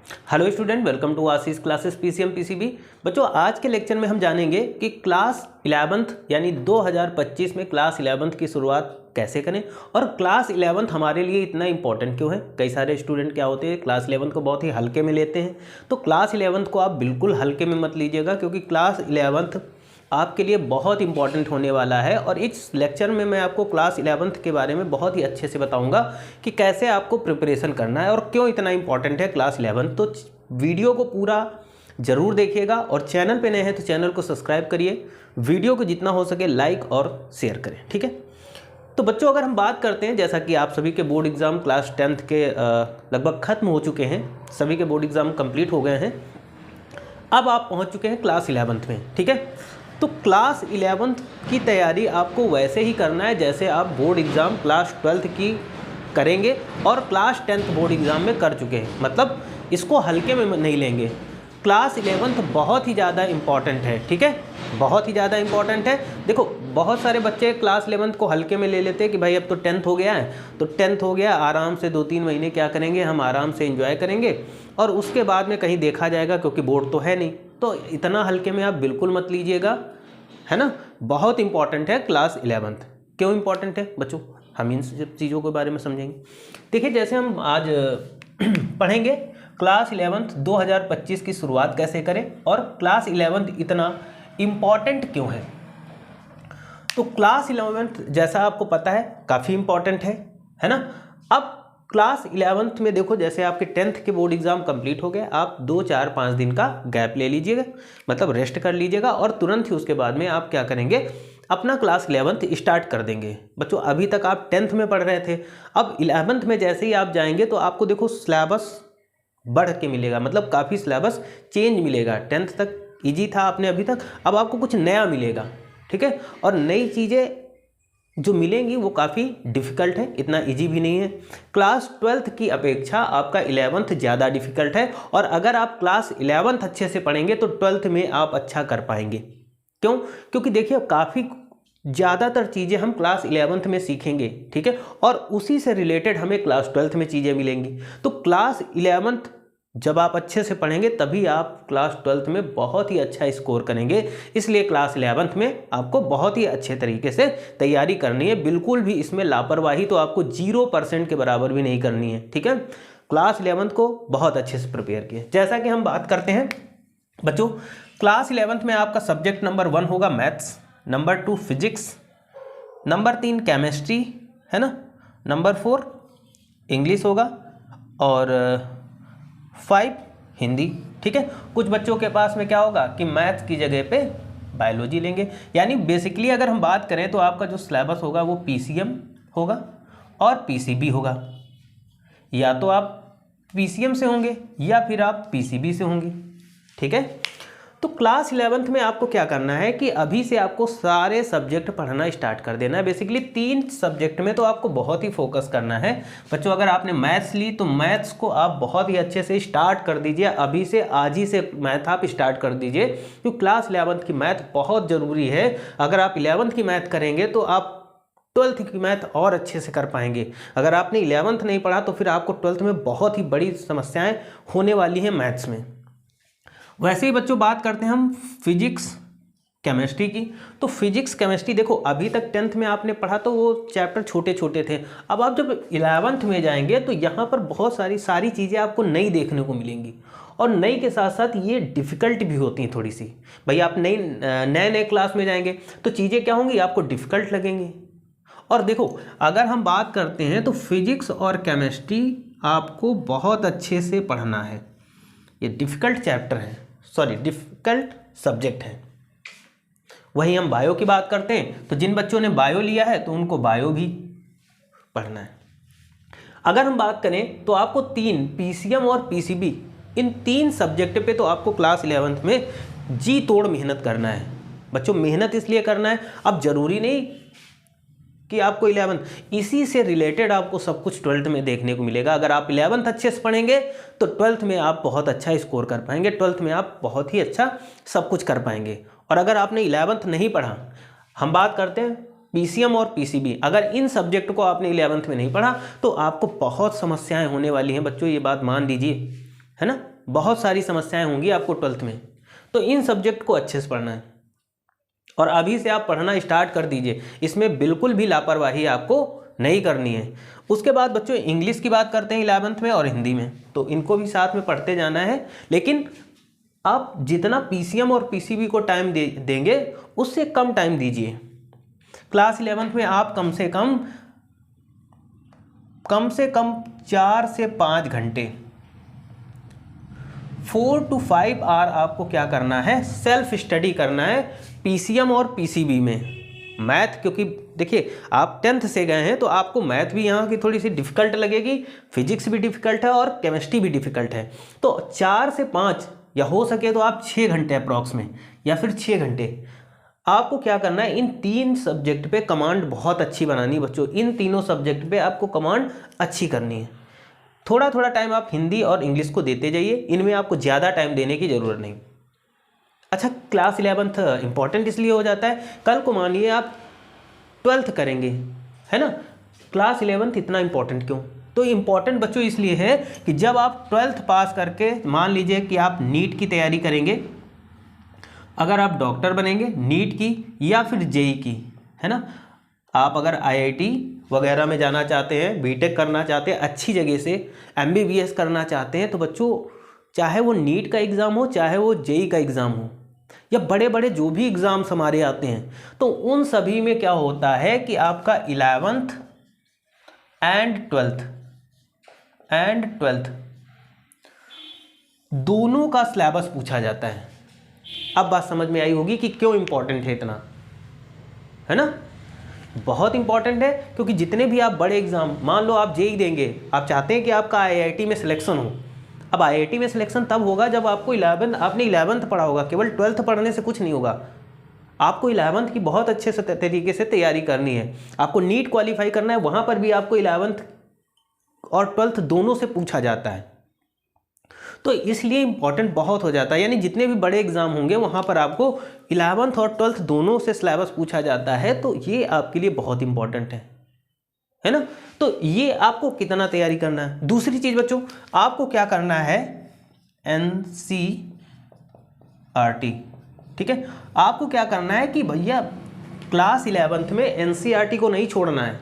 Hello student, welcome to Ashish classes PCM PCB. बच्चों, आज के लेक्चर में हम जानेंगे कि क्लास 11th यानी 2025 में क्लास 11th की शुरुआत कैसे करें और क्लास 11th हमारे लिए इतना इंपॉर्टेंट क्यों है। कई सारे स्टूडेंट क्या होते हैं, क्लास 11th को बहुत ही हल्के में लेते हैं। तो क्लास 11th को आप बिल्कुल हल्के में मत लीजिएगा, क्योंकि क्लास 11th आपके लिए बहुत इंपॉर्टेंट होने वाला है। और इस लेक्चर में मैं आपको क्लास 11th के बारे में बहुत ही अच्छे से बताऊंगा कि कैसे आपको प्रिपरेशन करना है और क्यों इतना इंपॉर्टेंट है क्लास 11th। तो वीडियो को पूरा ज़रूर देखिएगा और चैनल पे नए हैं तो चैनल को सब्सक्राइब करिए, वीडियो को जितना हो सके लाइक और शेयर करें, ठीक है। तो बच्चों, अगर हम बात करते हैं, जैसा कि आप सभी के बोर्ड एग्ज़ाम क्लास 10th के लगभग ख़त्म हो चुके हैं, सभी के बोर्ड एग्ज़ाम कंप्लीट हो गए हैं। अब आप पहुँच चुके हैं क्लास 11th में, ठीक है। तो क्लास 11th की तैयारी आपको वैसे ही करना है जैसे आप बोर्ड एग्ज़ाम क्लास 12th की करेंगे और क्लास 10th बोर्ड एग्ज़ाम में कर चुके हैं। मतलब इसको हल्के में नहीं लेंगे। क्लास 11th बहुत ही ज़्यादा इम्पॉर्टेंट है, ठीक है, बहुत ही ज़्यादा इम्पॉर्टेंट है। देखो, बहुत सारे बच्चे क्लास 11th को हल्के में ले लेते हैं कि भाई अब तो 10th हो गया है, तो 10th हो गया, आराम से 2-3 महीने क्या करेंगे, हम आराम से एंजॉय करेंगे और उसके बाद में कहीं देखा जाएगा, क्योंकि बोर्ड तो है नहीं। तो इतना हल्के में आप बिल्कुल मत लीजिएगा, है ना। बहुत इंपॉर्टेंट है क्लास 11th। क्यों इंपॉर्टेंट है बच्चों, हम इन चीज़ों के बारे में समझेंगे। देखिए, जैसे हम आज पढ़ेंगे क्लास 11th 2025 की शुरुआत कैसे करें और क्लास 11th इतना इम्पॉर्टेंट क्यों है। तो क्लास 11th जैसा आपको पता है काफ़ी इम्पॉर्टेंट है ना। अब क्लास 11th में देखो, जैसे आपके 10th के बोर्ड एग्जाम कंप्लीट हो गए, आप 2-4-5 दिन का गैप ले लीजिएगा, मतलब रेस्ट कर लीजिएगा और तुरंत ही उसके बाद में आप क्या करेंगे, अपना क्लास 11th स्टार्ट कर देंगे। बच्चों, अभी तक आप 10th में पढ़ रहे थे, अब 11th में जैसे ही आप जाएंगे तो आपको देखो सिलेबस बढ़ के मिलेगा, मतलब काफ़ी सिलेबस चेंज मिलेगा। 10th तक ईजी था आपने अभी तक, अब आपको कुछ नया मिलेगा, ठीक है। और नई चीज़ें जो मिलेंगी वो काफ़ी डिफ़िकल्ट है, इतना इजी भी नहीं है। क्लास 12th की अपेक्षा आपका 11th ज़्यादा डिफ़िकल्ट है और अगर आप क्लास 11th अच्छे से पढ़ेंगे तो 12th में आप अच्छा कर पाएंगे। क्यों? क्योंकि देखिए, काफ़ी ज़्यादातर चीज़ें हम क्लास 11th में सीखेंगे, ठीक है, और उसी से रिलेटेड हमें क्लास 12th में चीज़ें मिलेंगी। तो क्लास 11th जब आप अच्छे से पढ़ेंगे तभी आप क्लास 12th में बहुत ही अच्छा स्कोर करेंगे। इसलिए क्लास 11th में आपको बहुत ही अच्छे तरीके से तैयारी करनी है। बिल्कुल भी इसमें लापरवाही तो आपको 0% के बराबर भी नहीं करनी है, ठीक है। क्लास 11th को बहुत अच्छे से प्रिपेयर किए। जैसा कि हम बात करते हैं बच्चों, क्लास 11th में आपका सब्जेक्ट नंबर 1 होगा maths, number 2 physics, number 3 chemistry, है ना, नंबर 4 इंग्लिश होगा और 5 हिंदी, ठीक है। कुछ बच्चों के पास में क्या होगा कि मैथ्स की जगह पे बायोलॉजी लेंगे। यानी बेसिकली अगर हम बात करें तो आपका जो सिलेबस होगा वो पीसीएम होगा और पीसीबी होगा। या तो आप पीसीएम से होंगे या फिर आप पीसीबी से होंगे, ठीक है। तो क्लास 11th में आपको क्या करना है कि अभी से आपको सारे सब्जेक्ट पढ़ना स्टार्ट कर देना है। बेसिकली 3 सब्जेक्ट में तो आपको बहुत ही फोकस करना है बच्चों। अगर आपने मैथ्स ली तो मैथ्स को आप बहुत ही अच्छे से स्टार्ट कर दीजिए, अभी से, आज ही से मैथ आप स्टार्ट कर दीजिए, क्योंकि क्लास 11th की मैथ बहुत ज़रूरी है। अगर आप 11th की मैथ करेंगे तो आप 12th की मैथ और अच्छे से कर पाएंगे। अगर आपने 11th नहीं पढ़ा तो फिर आपको 12th में बहुत ही बड़ी समस्याएँ होने वाली हैं मैथ्स में। वैसे ही बच्चों बात करते हैं हम फिजिक्स केमिस्ट्री की। तो फिजिक्स केमिस्ट्री देखो, अभी तक 10th में आपने पढ़ा तो वो चैप्टर छोटे छोटे थे। अब आप जब 11th में जाएंगे तो यहाँ पर बहुत सारी चीज़ें आपको नई देखने को मिलेंगी और नई के साथ साथ ये डिफ़िकल्ट भी होती हैं थोड़ी सी। भाई आप नए क्लास में जाएंगे तो चीज़ें क्या होंगी, आपको डिफ़िकल्ट लगेंगी। और देखो, अगर हम बात करते हैं तो फिजिक्स और केमिस्ट्री आपको बहुत अच्छे से पढ़ना है। ये डिफ़िकल्ट चैप्टर है, सॉरी डिफ़िकल्ट सब्जेक्ट है। वही हम बायो की बात करते हैं तो जिन बच्चों ने बायो लिया है तो उनको बायो भी पढ़ना है। अगर हम बात करें तो आपको 3 पीसीएम और पीसीबी, इन 3 सब्जेक्ट पे तो आपको क्लास 11th में जी तोड़ मेहनत करना है बच्चों। मेहनत इसलिए करना है, अब ज़रूरी नहीं कि आपको 11th, इसी से रिलेटेड आपको सब कुछ 12th में देखने को मिलेगा। अगर आप 11th अच्छे से पढ़ेंगे तो 12th में आप बहुत अच्छा स्कोर कर पाएंगे, 12th में आप बहुत ही अच्छा सब कुछ कर पाएंगे। और अगर आपने 11th नहीं पढ़ा, हम बात करते हैं पीसीएम और पीसीबी, अगर इन सब्जेक्ट को आपने 11th में नहीं पढ़ा तो आपको बहुत समस्याएं होने वाली हैं बच्चों, ये बात मान लीजिए, है ना। बहुत सारी समस्याएं होंगी आपको 12th में, तो इन सब्जेक्ट को अच्छे से पढ़ना है और अभी से आप पढ़ना स्टार्ट कर दीजिए, इसमें बिल्कुल भी लापरवाही आपको नहीं करनी है। उसके बाद बच्चों इंग्लिश की बात करते हैं 11th में और हिंदी में, तो इनको भी साथ में पढ़ते जाना है, लेकिन आप जितना पीसीएम और पीसीबी को टाइम देंगे उससे कम टाइम दीजिए। क्लास 11th में आप कम से कम 4 से 5 घंटे 4 to 5 आवर आपको क्या करना है, सेल्फ स्टडी करना है पीसीएम और पीसीबी में। मैथ, क्योंकि देखिए आप 10th से गए हैं तो आपको मैथ भी यहाँ की थोड़ी सी डिफ़िकल्ट लगेगी, फिजिक्स भी डिफ़िकल्ट है और केमिस्ट्री भी डिफ़िकल्ट है, तो 4 से 5 या हो सके तो आप 6 घंटे अप्रॉक्स में या फिर 6 घंटे आपको क्या करना है, इन 3 सब्जेक्ट पे कमांड बहुत अच्छी बनानी है बच्चों। इन तीनों सब्जेक्ट पे आपको कमांड अच्छी करनी है। थोड़ा थोड़ा टाइम आप हिंदी और इंग्लिश को देते जाइए, इनमें आपको ज़्यादा टाइम देने की ज़रूरत नहीं। अच्छा, क्लास 11th इंपॉर्टेंट इसलिए हो जाता है, कल को मानिए आप 12th करेंगे, है ना, क्लास 11th इतना इंपॉर्टेंट क्यों? तो इम्पॉर्टेंट बच्चों इसलिए है कि जब आप 12th पास करके मान लीजिए कि आप नीट की तैयारी करेंगे, अगर आप डॉक्टर बनेंगे नीट की या फिर जेई की, है ना, आप अगर आईआईटी वगैरह में जाना चाहते हैं, बीटेक करना चाहते हैं अच्छी जगह से, एमबीबीएस करना चाहते हैं, तो बच्चों चाहे वो नीट का एग्ज़ाम हो चाहे वो जेई का एग्ज़ाम हो या बड़े बड़े जो भी एग्ज़ाम्स हमारे आते हैं, तो उन सभी में क्या होता है कि आपका 11th एंड 12th दोनों का सिलेबस पूछा जाता है। अब बात समझ में आई होगी कि क्यों इंपॉर्टेंट है इतना, है ना, बहुत इंपॉर्टेंट है, क्योंकि जितने भी आप बड़े एग्जाम, मान लो आप जेई देंगे, आप चाहते हैं कि आपका आईआईटी में सिलेक्शन हो। अब आईआईटी में सिलेक्शन तब होगा जब आपको आपने 11th पढ़ा होगा, केवल 12th पढ़ने से कुछ नहीं होगा, आपको 11th की बहुत अच्छे से तरीके से तैयारी करनी है। आपको नीट क्वालिफाई करना है, वहाँ पर भी आपको 11th और 12th दोनों से पूछा जाता है, तो इसलिए इंपॉर्टेंट बहुत हो जाता है। यानी जितने भी बड़े एग्जाम होंगे वहाँ पर आपको 11th और 12th दोनों से सिलेबस पूछा जाता है, तो ये आपके लिए बहुत इंपॉर्टेंट है ना। तो ये आपको कितना तैयारी करना है। दूसरी चीज़ बच्चों, आपको क्या करना है, एनसीईआरटी, ठीक है, आपको क्या करना है कि भैया क्लास 11th में एनसीईआरटी को नहीं छोड़ना है।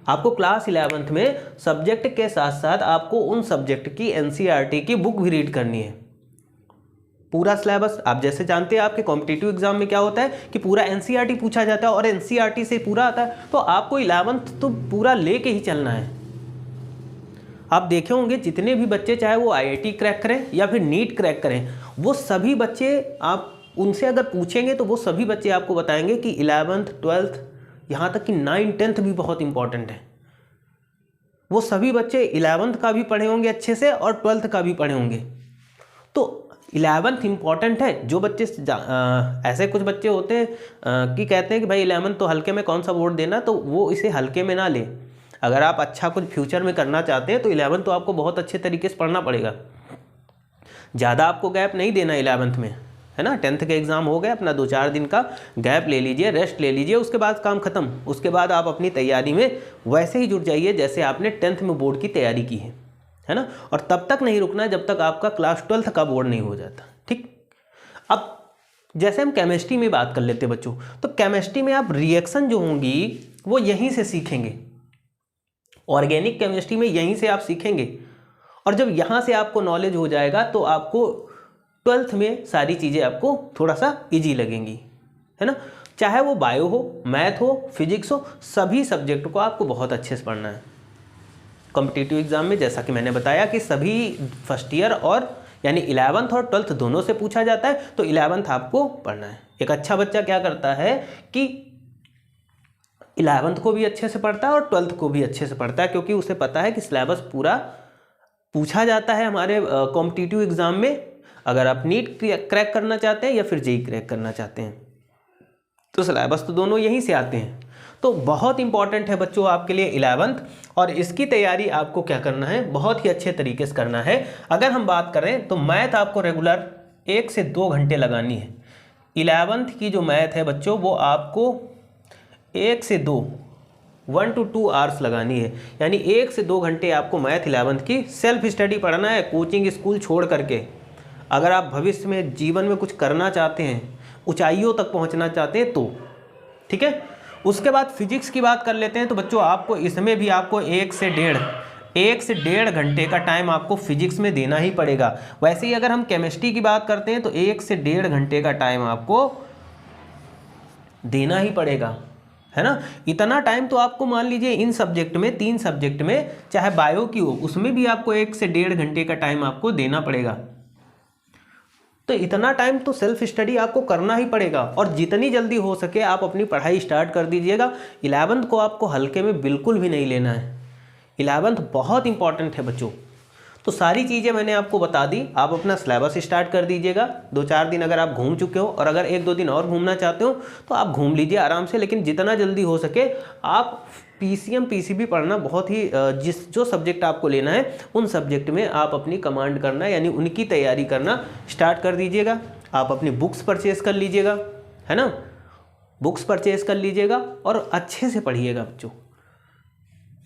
आपको क्लास 11th में सब्जेक्ट के साथ साथ आपको उन सब्जेक्ट की एनसीईआरटी की बुक भी रीड करनी है। पूरा सिलेबस आप जैसे जानते हैं, आपके कॉम्पिटिटिव एग्जाम में क्या होता है कि पूरा एनसीईआरटी पूछा जाता है और एनसीईआरटी से पूरा आता है, तो आपको 11th तो पूरा लेके ही चलना है। आप देखे होंगे जितने भी बच्चे, चाहे वो आईआईटी क्रैक करें या फिर नीट क्रैक करें, वो सभी बच्चे, आप उनसे अगर पूछेंगे तो वो सभी बच्चे आपको बताएंगे कि 11th 12th यहाँ तक कि 9 10th भी बहुत इंपॉर्टेंट है। वो सभी बच्चे 11th का भी पढ़े होंगे अच्छे से और 12th का भी पढ़े होंगे। तो 11th इंपॉर्टेंट है। जो बच्चे ऐसे कुछ बच्चे होते हैं कि कहते हैं कि भाई 11th तो हल्के में कौन सा बोर्ड देना, तो वो इसे हल्के में ना ले। अगर आप अच्छा कुछ फ्यूचर में करना चाहते हैं तो 11th तो आपको बहुत अच्छे तरीके से पढ़ना पड़ेगा। ज़्यादा आपको गैप नहीं देना 11th में, है ना। 10th के एग्ज़ाम हो गए, अपना 2-4 दिन का गैप ले लीजिए, रेस्ट ले लीजिए, उसके बाद काम खत्म। उसके बाद आप अपनी तैयारी में वैसे ही जुट जाइए जैसे आपने 10th में बोर्ड की तैयारी की है ना। और तब तक नहीं रुकना जब तक आपका क्लास 12th का बोर्ड नहीं हो जाता, ठीक। अब जैसे हम केमिस्ट्री में बात कर लेते हैं बच्चों, तो केमिस्ट्री में आप रिएक्शन जो होंगी वो यहीं से सीखेंगे। ऑर्गेनिक केमिस्ट्री में यहीं से आप सीखेंगे, और जब यहाँ से आपको नॉलेज हो जाएगा तो आपको 12th में सारी चीज़ें आपको थोड़ा सा इजी लगेंगी, है ना। चाहे वो बायो हो, मैथ हो, फिजिक्स हो, सभी सब्जेक्ट को आपको बहुत अच्छे से पढ़ना है। कॉम्पिटिटिव एग्जाम में जैसा कि मैंने बताया कि सभी फर्स्ट ईयर और यानी 11th और 12th दोनों से पूछा जाता है, तो 11th आपको पढ़ना है। एक अच्छा बच्चा क्या करता है कि 11th को भी अच्छे से पढ़ता है और 12th को भी अच्छे से पढ़ता है, क्योंकि उसे पता है कि सिलेबस पूरा पूछा जाता है हमारे कॉम्पिटिटिव एग्जाम में। अगर आप नीट क्रैक करना चाहते हैं या फिर जेई क्रैक करना चाहते हैं, तो सिलेबस तो दोनों यहीं से आते हैं। तो बहुत इंपॉर्टेंट है बच्चों आपके लिए 11th, और इसकी तैयारी आपको क्या करना है, बहुत ही अच्छे तरीके से करना है। अगर हम बात करें तो मैथ आपको रेगुलर 1 से 2 घंटे लगानी है। 11th की जो मैथ है बच्चों, वो आपको 1 से 1 to 2 आवर्स लगानी है। यानी 1 से 2 घंटे आपको मैथ 11th की सेल्फ स्टडी पढ़ना है, कोचिंग स्कूल छोड़ करके, अगर आप भविष्य में जीवन में कुछ करना चाहते हैं, ऊंचाइयों तक पहुंचना चाहते हैं तो। ठीक है, उसके बाद फिजिक्स की बात कर लेते हैं। तो बच्चों आपको इसमें भी आपको 1 से 1.5 घंटे का टाइम आपको फिजिक्स में देना ही पड़ेगा। वैसे ही अगर हम केमिस्ट्री की बात करते हैं तो 1 से 1.5 घंटे का टाइम आपको देना ही पड़ेगा, है ना। इतना टाइम तो आपको मान लीजिए इन सब्जेक्ट में, 3 सब्जेक्ट में, चाहे बायो की हो उसमें भी आपको 1 से 1.5 घंटे का टाइम आपको देना पड़ेगा। तो इतना टाइम तो सेल्फ स्टडी आपको करना ही पड़ेगा और जितनी जल्दी हो सके आप अपनी पढ़ाई स्टार्ट कर दीजिएगा। 11th को आपको हल्के में बिल्कुल भी नहीं लेना है। 11th बहुत इंपॉर्टेंट है बच्चों। तो सारी चीज़ें मैंने आपको बता दी। आप अपना सिलेबस स्टार्ट कर दीजिएगा। 2-4 दिन अगर आप घूम चुके हो और अगर 1-2 दिन और घूमना चाहते हो तो आप घूम लीजिए आराम से, लेकिन जितना जल्दी हो सके आप PCM PCB पढ़ना बहुत ही जो सब्जेक्ट आपको लेना है उन सब्जेक्ट में आप अपनी कमांड करना यानी उनकी तैयारी करना स्टार्ट कर दीजिएगा। आप अपनी बुक्स परचेज़ कर लीजिएगा, है ना, बुक्स परचेज़ कर लीजिएगा और अच्छे से पढ़िएगा बच्चों,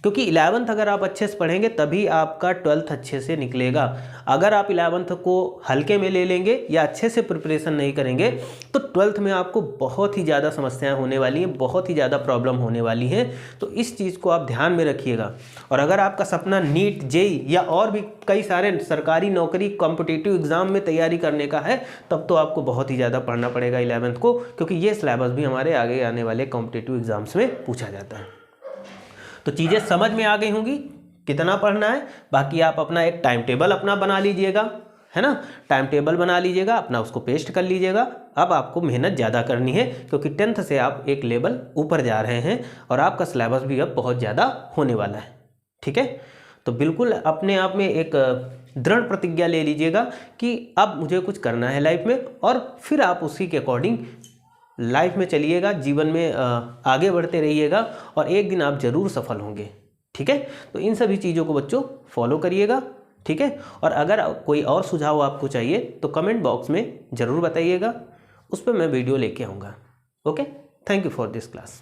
क्योंकि 11th अगर आप अच्छे से पढ़ेंगे तभी आपका 12th अच्छे से निकलेगा। अगर आप 11th को हल्के में ले लेंगे या अच्छे से प्रिपरेशन नहीं करेंगे तो 12th में आपको बहुत ही ज़्यादा समस्याएं होने वाली हैं, बहुत ही ज़्यादा प्रॉब्लम होने वाली हैं। तो इस चीज़ को आप ध्यान में रखिएगा। और अगर आपका सपना नीट, जेई या और भी कई सारे सरकारी नौकरी कॉम्पिटिटिव एग्ज़ाम में तैयारी करने का है तब तो आपको बहुत ही ज़्यादा पढ़ना पड़ेगा 11th को, क्योंकि ये सिलेबस भी हमारे आगे आने वाले कॉम्पिटिटिव एग्ज़ाम्स में पूछा जाता है। तो चीज़ें समझ में आ गई होंगी कितना पढ़ना है। बाकी आप अपना एक टाइम टेबल अपना बना लीजिएगा, है ना, टाइम टेबल बना लीजिएगा अपना, उसको पेस्ट कर लीजिएगा। अब आपको मेहनत ज़्यादा करनी है क्योंकि 10th से आप एक लेवल ऊपर जा रहे हैं और आपका सिलेबस भी अब बहुत ज़्यादा होने वाला है। ठीक है, तो बिल्कुल अपने आप में एक दृढ़ प्रतिज्ञा ले लीजिएगा कि अब मुझे कुछ करना है लाइफ में, और फिर आप उसी के अकॉर्डिंग लाइफ में चलिएगा, जीवन में आगे बढ़ते रहिएगा और एक दिन आप ज़रूर सफल होंगे। ठीक है, तो इन सभी चीज़ों को बच्चों फॉलो करिएगा। ठीक है, और अगर कोई और सुझाव आपको चाहिए तो कमेंट बॉक्स में ज़रूर बताइएगा, उस पर मैं वीडियो लेके आऊँगा। Okay, thank you for this class.